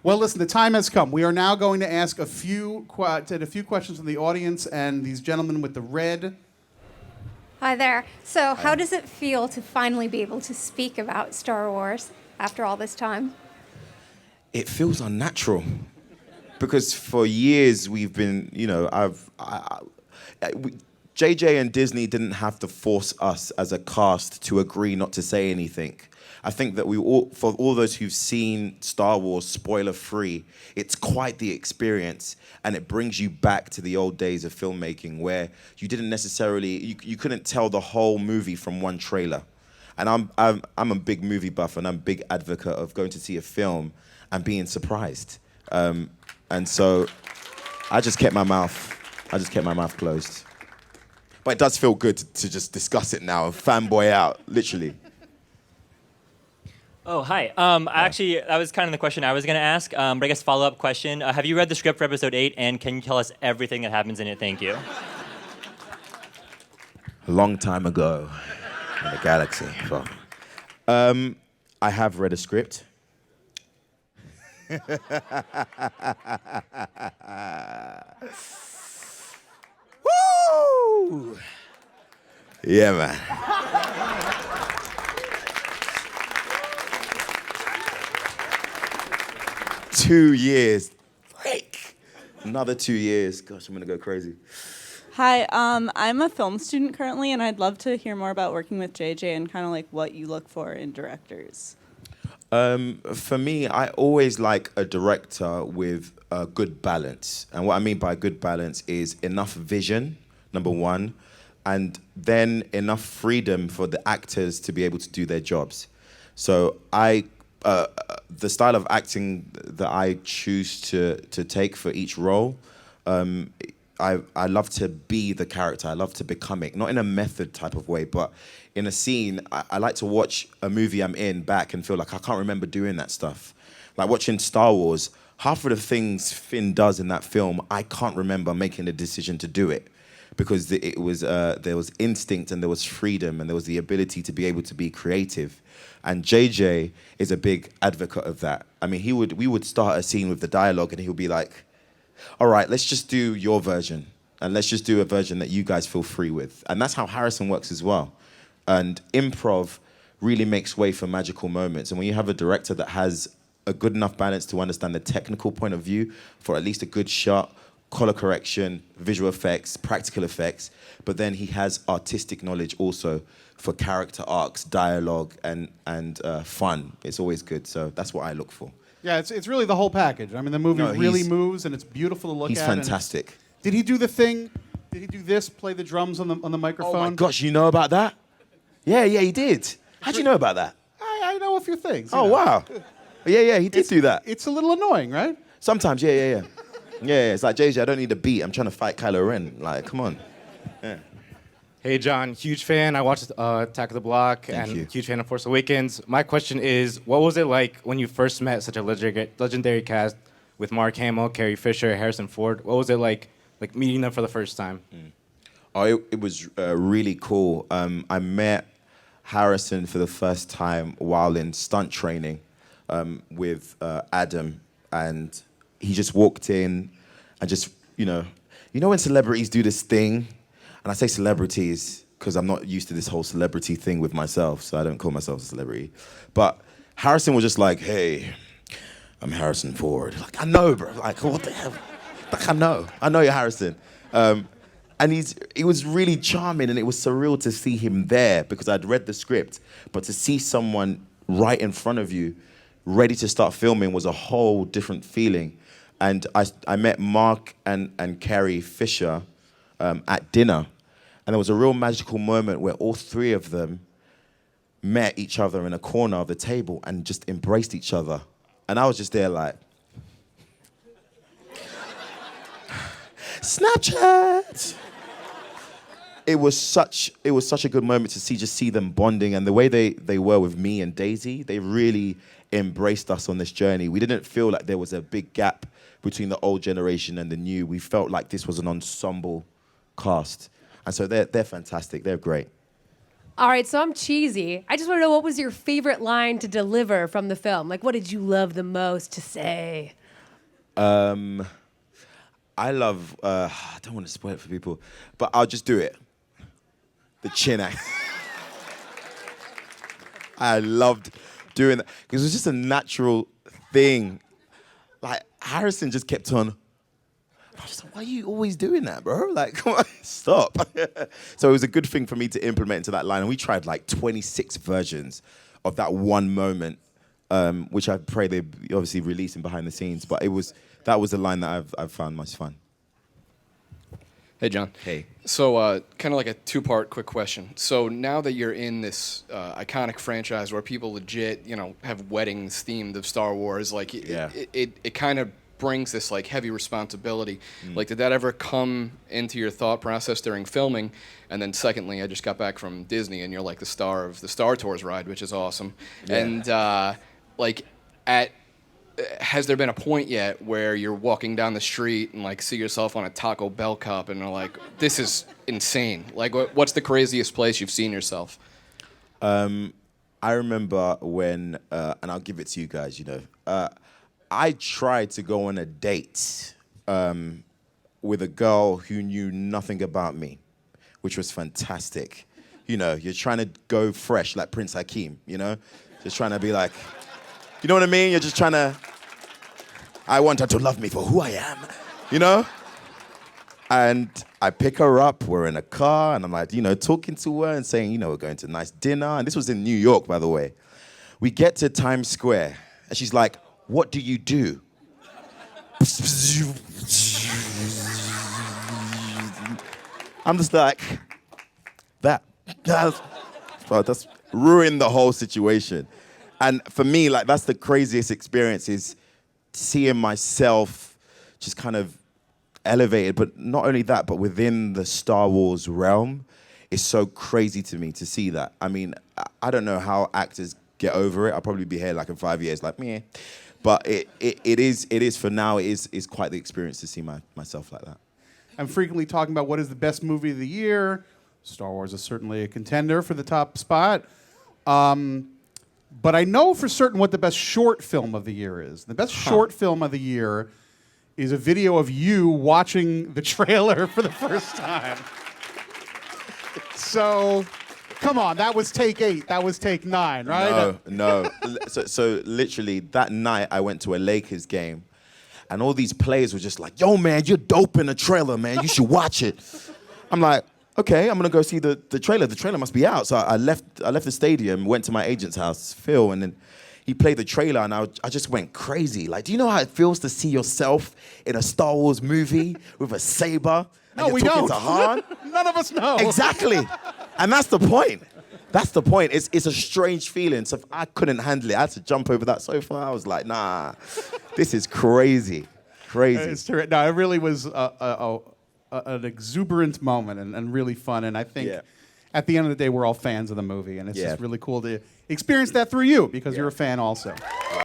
Well, listen, the time has come. We are now going to ask a few questions from the audience, and these gentlemen with the red. Hi there. So, how does it feel to finally be able to speak about Star Wars after all this time? It feels unnatural because for years we've been, JJ and Disney didn't have to force us as a cast to agree not to say anything. I think that for all those who've seen Star Wars spoiler-free, it's quite the experience, and it brings you back to the old days of filmmaking where you didn't necessarily, you couldn't tell the whole movie from one trailer. And I'm a big movie buff, and I'm a big advocate of going to see a film and being surprised. And so I just kept my mouth closed. But it does feel good to just discuss it now and fanboy out, literally. Oh, hi. Actually, that was kind of the question I was going to ask, but I guess follow-up question. Have you read the script for episode 8, and can you tell us everything that happens in it? Thank you. A long time ago in the galaxy. I have read a script. Woo! Yeah, man. 2 years. Break. Another 2 years. Gosh, I'm gonna go crazy. Hi, I'm a film student currently, and I'd love to hear more about working with JJ and kind of like what you look for in directors. For me, I always like a director with a good balance. And what I mean by good balance is enough vision, number one, and then enough freedom for the actors to be able to do their jobs. So the style of acting that I choose to take for each role, I love to be the character. I love to become it, not in a method type of way, but in a scene. I like to watch a movie I'm in back and feel like I can't remember doing that stuff. Like watching Star Wars, half of the things Finn does in that film, I can't remember making a decision to do it, because there was instinct and there was freedom and there was the ability to be able to be creative. And JJ is a big advocate of that. I mean, we would start a scene with the dialogue and he would be like, all right, let's just do your version, and let's just do a version that you guys feel free with. And that's how Harrison works as well. And improv really makes way for magical moments. And when you have a director that has a good enough balance to understand the technical point of view for at least a good shot, color correction, visual effects, practical effects, but then he has artistic knowledge also for character arcs, dialogue, and fun. It's always good. So that's what I look for. Yeah, it's really the whole package. I mean, the movie really moves, and it's beautiful to look at. He's fantastic. Did he do the thing? Did he do this? Play the drums on the microphone? Oh my gosh, you know about that? Yeah, he did. How'd you know about that? I know a few things. Oh, wow. Yeah, he did do that. It's a little annoying, right? Sometimes, yeah. Yeah, it's like, JJ, I don't need a beat. I'm trying to fight Kylo Ren. Like, come on. Yeah. Hey, John, huge fan. I watched Attack of the Block, Thank you. Huge fan of Force Awakens. My question is, what was it like when you first met such a legendary cast with Mark Hamill, Carrie Fisher, Harrison Ford? What was it like meeting them for the first time? Oh, it was really cool. I met Harrison for the first time while in stunt training with Adam, and he just walked in and just, you know when celebrities do this thing, and I say celebrities because I'm not used to this whole celebrity thing with myself, so I don't call myself a celebrity. But Harrison was just like, hey, I'm Harrison Ford. Like, I know, bro. Like, what the hell? Like, I know you're Harrison. And he was really charming, and it was surreal to see him there because I'd read the script, but to see someone right in front of you ready to start filming was a whole different feeling. And I met Mark and Carrie Fisher at dinner, and there was a real magical moment where all three of them met each other in a corner of the table and just embraced each other. And I was just there like, Snapchat! It was such a good moment to see them bonding, and the way they were with me and Daisy, they really embraced us on this journey. We didn't feel like there was a big gap between the old generation and the new. We felt like this was an ensemble cast. And so they're fantastic. They're great. All right, so I'm cheesy. I just want to know, what was your favorite line to deliver from the film? Like, what did you love the most to say? I love, I don't want to spoil it for people, but I'll just do it. The chin act. I loved doing that because it was just a natural thing. Like, Harrison just kept on. I was like, why are you always doing that, bro? Like, come on, stop. So it was a good thing for me to implement into that line. And we tried like 26 versions of that one moment, which I pray they obviously releasing behind the scenes. But that was the line that I've found most fun. Hey, John. Hey. So, kind of like a two-part quick question. So now that you're in this iconic franchise where people legit, have weddings themed of Star Wars, like it kind of brings this like heavy responsibility. Like, did that ever come into your thought process during filming? And then secondly, I just got back from Disney, and you're like the star of the Star Tours ride, which is awesome. Yeah. And has there been a point yet where you're walking down the street and like see yourself on a Taco Bell cup and are like, this is insane? Like, what's the craziest place you've seen yourself? I remember when, and I'll give it to you guys, I tried to go on a date with a girl who knew nothing about me, which was fantastic. You're trying to go fresh like Prince Hakeem, Just trying to be like, you know what I mean? You're just trying to, I want her to love me for who I am, And I pick her up, we're in a car, and I'm like, talking to her and saying, we're going to a nice dinner. And this was in New York, by the way. We get to Times Square, and she's like, what do you do? I'm just like, that's ruined the whole situation. And for me, like, that's the craziest experience, is seeing myself just kind of elevated. But not only that, but within the Star Wars realm, it's so crazy to me to see that. I mean, I don't know how actors get over it. I'll probably be here like in 5 years, like, meh. But it is for now, it is quite the experience to see myself like that. I'm frequently talking about what is the best movie of the year. Star Wars is certainly a contender for the top spot. But I know for certain what the best short film of the year is. The best short film of the year is a video of you watching the trailer for the first time. So, come on, that was take 8. That was take 9, right? No. So literally that night I went to a Lakers game, and all these players were just like, yo, man, you're dope in the trailer, man. You should watch it. I'm like, okay, I'm gonna go see the trailer. The trailer must be out. So I left the stadium, went to my agent's house, Phil, and then he played the trailer, and I just went crazy. Like, do you know how it feels to see yourself in a Star Wars movie with a saber? No, and we you're talking don't. to Han? None of us know. Exactly. And that's the point. That's the point. It's a strange feeling. So I couldn't handle it. I had to jump over that sofa. I was like, nah, this is crazy. Crazy. It's terrific. No, it really was an exuberant moment and really fun. And I think at the end of the day, we're all fans of the movie. And it's just really cool to experience that through you, because you're a fan also.